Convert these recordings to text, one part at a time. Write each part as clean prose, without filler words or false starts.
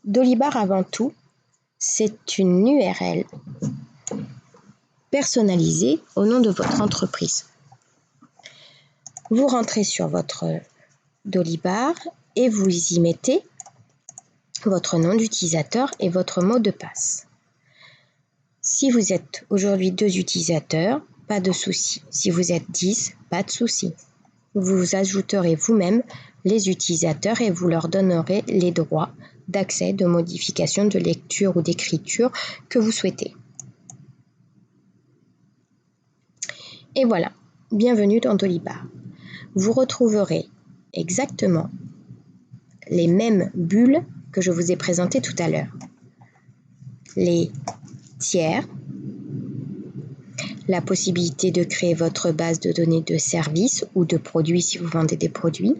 Dolibar, avant tout, c'est une URL personnalisée au nom de votre entreprise. Vous rentrez sur votre Dolibar et vous y mettez votre nom d'utilisateur et votre mot de passe. Si vous êtes aujourd'hui 2 utilisateurs, pas de souci. Si vous êtes 10, pas de souci. Vous ajouterez vous-même les utilisateurs et vous leur donnerez les droits d'accès, de modification, de lecture ou d'écriture que vous souhaitez. Et voilà, bienvenue dans Dolibar. Vous retrouverez exactement les mêmes bulles que je vous ai présentées tout à l'heure. Les tiers, la possibilité de créer votre base de données de services ou de produits si vous vendez des produits,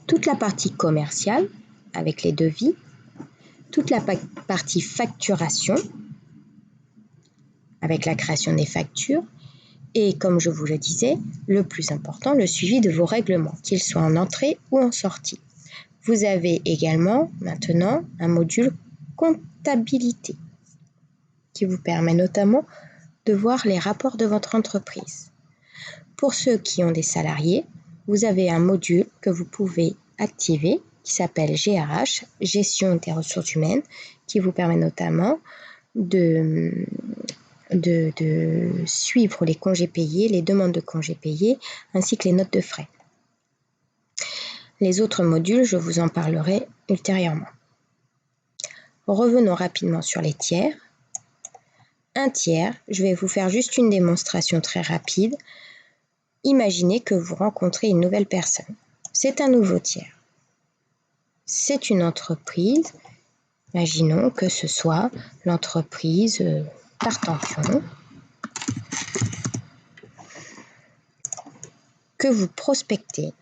toute la partie commerciale avec les devis, toute la partie facturation avec la création des factures et, comme je vous le disais, le plus important, le suivi de vos règlements, qu'ils soient en entrée ou en sortie. Vous avez également maintenant un module comptabilité qui vous permet notamment de voir les rapports de votre entreprise. Pour ceux qui ont des salariés, vous avez un module que vous pouvez activer qui s'appelle GRH, Gestion des ressources humaines, qui vous permet notamment de suivre les congés payés, les demandes de congés payés, ainsi que les notes de frais. Les autres modules, je vous en parlerai ultérieurement. Revenons rapidement sur les tiers. Un tiers, je vais vous faire juste une démonstration très rapide. Imaginez que vous rencontrez une nouvelle personne. C'est un nouveau tiers. C'est une entreprise. Imaginons que ce soit l'entreprise Tartampion que vous prospectez.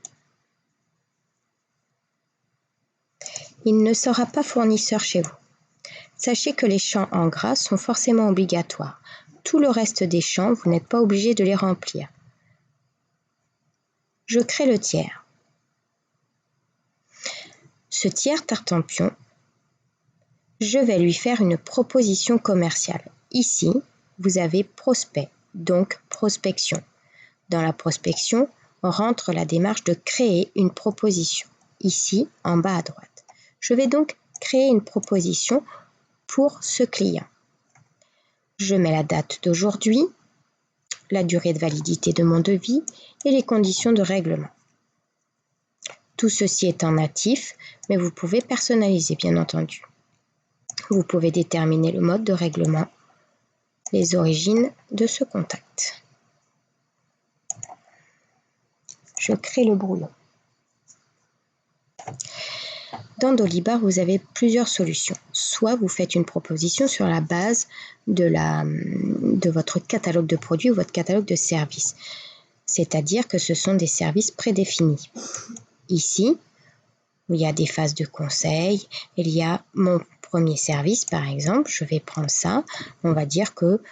Il ne sera pas fournisseur chez vous. Sachez que les champs en gras sont forcément obligatoires. Tout le reste des champs, vous n'êtes pas obligé de les remplir. Je crée le tiers. Ce tiers Tartampion, je vais lui faire une proposition commerciale. Ici, vous avez prospect, donc prospection. Dans la prospection, on rentre la démarche de créer une proposition. Ici, en bas à droite. Je vais donc créer une proposition pour ce client. Je mets la date d'aujourd'hui, la durée de validité de mon devis et les conditions de règlement. Tout ceci est en natif, mais vous pouvez personnaliser, bien entendu. Vous pouvez déterminer le mode de règlement, les origines de ce contact. Je crée le brouillon. Dans Dolibar, vous avez plusieurs solutions. Soit vous faites une proposition sur la base de votre catalogue de produits ou votre catalogue de services. C'est-à-dire que ce sont des services prédéfinis. Ici, il y a des phases de conseil. Il y a mon premier service, par exemple. Je vais prendre ça. On va dire que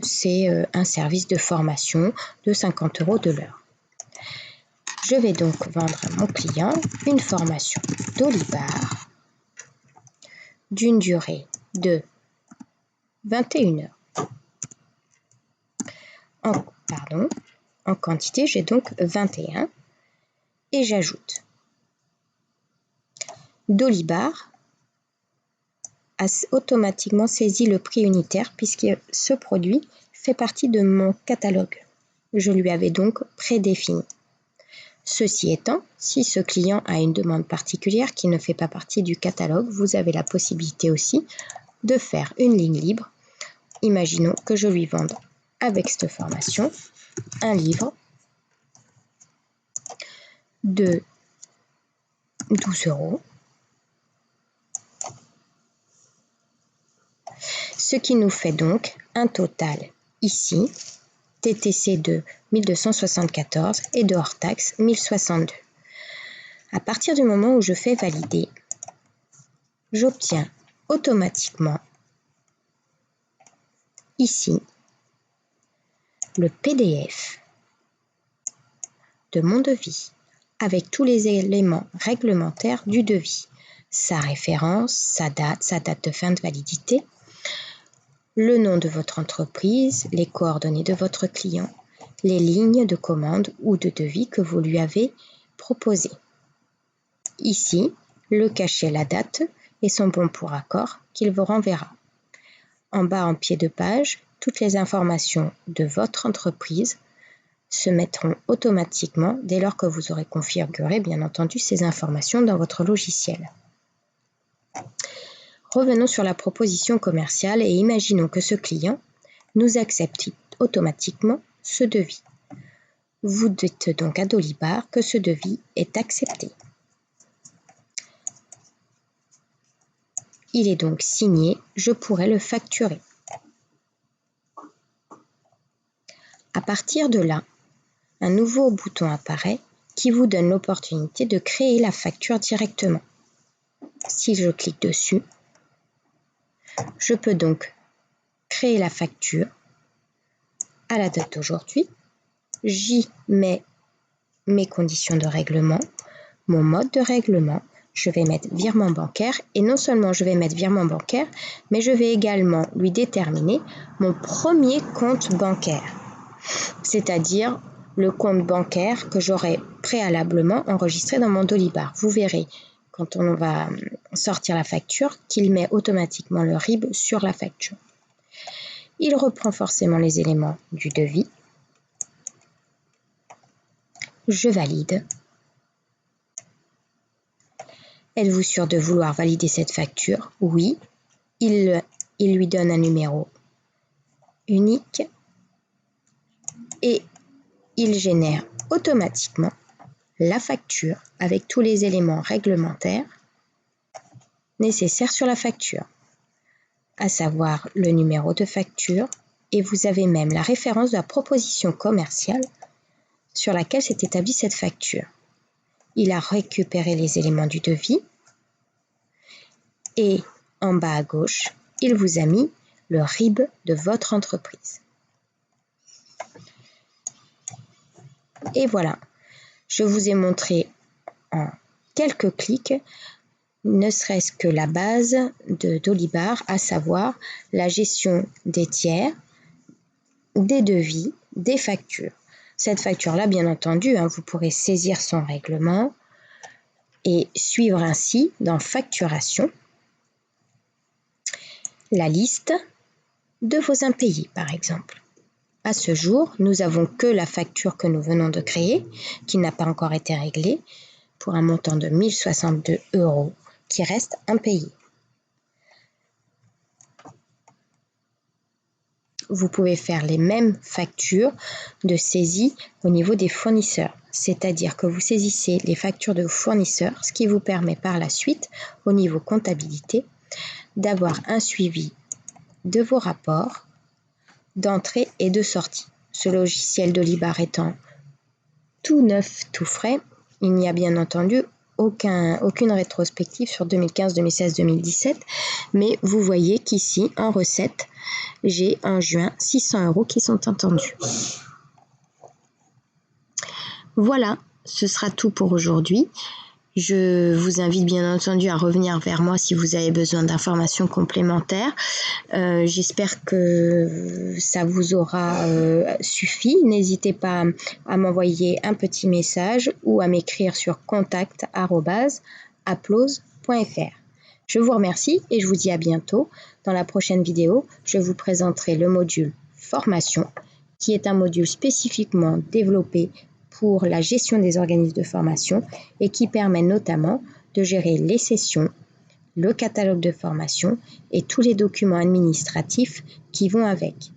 c'est un service de formation de 50 € de l'heure. Je vais donc vendre à mon client une formation Dolibar d'une durée de 21 heures. En quantité, j'ai donc 21 et j'ajoute. Dolibar a automatiquement saisi le prix unitaire puisque ce produit fait partie de mon catalogue. Je lui avais donc prédéfini. Ceci étant, si ce client a une demande particulière qui ne fait pas partie du catalogue, vous avez la possibilité aussi de faire une ligne libre. Imaginons que je lui vende avec cette formation un livre de 12 €, ce qui nous fait donc un total ici, TTC de 1274 et de hors taxe 1062. À partir du moment où je fais valider, j'obtiens automatiquement ici le PDF de mon devis avec tous les éléments réglementaires du devis, sa référence, sa date de fin de validité, le nom de votre entreprise, les coordonnées de votre client, les lignes de commande ou de devis que vous lui avez proposées. Ici, le cachet, la date et son bon pour accord qu'il vous renverra. En bas en pied de page, toutes les informations de votre entreprise se mettront automatiquement dès lors que vous aurez configuré, bien entendu, ces informations dans votre logiciel. Revenons sur la proposition commerciale et imaginons que ce client nous accepte automatiquement ce devis. Vous dites donc à Dolibar que ce devis est accepté. Il est donc signé, je pourrai le facturer. À partir de là, un nouveau bouton apparaît qui vous donne l'opportunité de créer la facture directement. Si je clique dessus, je peux donc créer la facture à la date d'aujourd'hui. J'y mets mes conditions de règlement, mon mode de règlement. Je vais mettre virement bancaire et non seulement je vais mettre virement bancaire, mais je vais également lui déterminer mon premier compte bancaire, c'est-à-dire le compte bancaire que j'aurai préalablement enregistré dans mon Dolibar. Vous verrez quand on va sortir la facture qu'il met automatiquement le RIB sur la facture. Il reprend forcément les éléments du devis. Je valide. Êtes-vous sûr de vouloir valider cette facture? Oui. Il lui donne un numéro unique et il génère automatiquement la facture avec tous les éléments réglementaires nécessaires sur la facture, à savoir le numéro de facture, et vous avez même la référence de la proposition commerciale sur laquelle s'est établie cette facture. Il a récupéré les éléments du devis et en bas à gauche, il vous a mis le RIB de votre entreprise. Et voilà, je vous ai montré en quelques clics ne serait-ce que la base de Dolibar, à savoir la gestion des tiers, des devis, des factures. Cette facture-là, bien entendu, vous pourrez saisir son règlement et suivre ainsi dans facturation la liste de vos impayés, par exemple. À ce jour, nous n'avons que la facture que nous venons de créer, qui n'a pas encore été réglée, pour un montant de 1 062 € qui reste impayé. Vous pouvez faire les mêmes factures de saisie au niveau des fournisseurs, c'est-à-dire que vous saisissez les factures de vos fournisseurs, ce qui vous permet par la suite, au niveau comptabilité, d'avoir un suivi de vos rapports d'entrée et de sortie. Ce logiciel Dolibar étant tout neuf, tout frais, il n'y a bien entendu aucune rétrospective sur 2015, 2016, 2017, mais vous voyez qu'ici, en recette, j'ai en juin 600 € qui sont attendus. Voilà, ce sera tout pour aujourd'hui. Je vous invite bien entendu à revenir vers moi si vous avez besoin d'informations complémentaires. J'espère que ça vous aura suffi. N'hésitez pas à m'envoyer un petit message ou à m'écrire sur contact@applause.fr. Je vous remercie et je vous dis à bientôt. Dans la prochaine vidéo, je vous présenterai le module formation, qui est un module spécifiquement développé pour la gestion des organismes de formation et qui permet notamment de gérer les sessions, le catalogue de formation et tous les documents administratifs qui vont avec.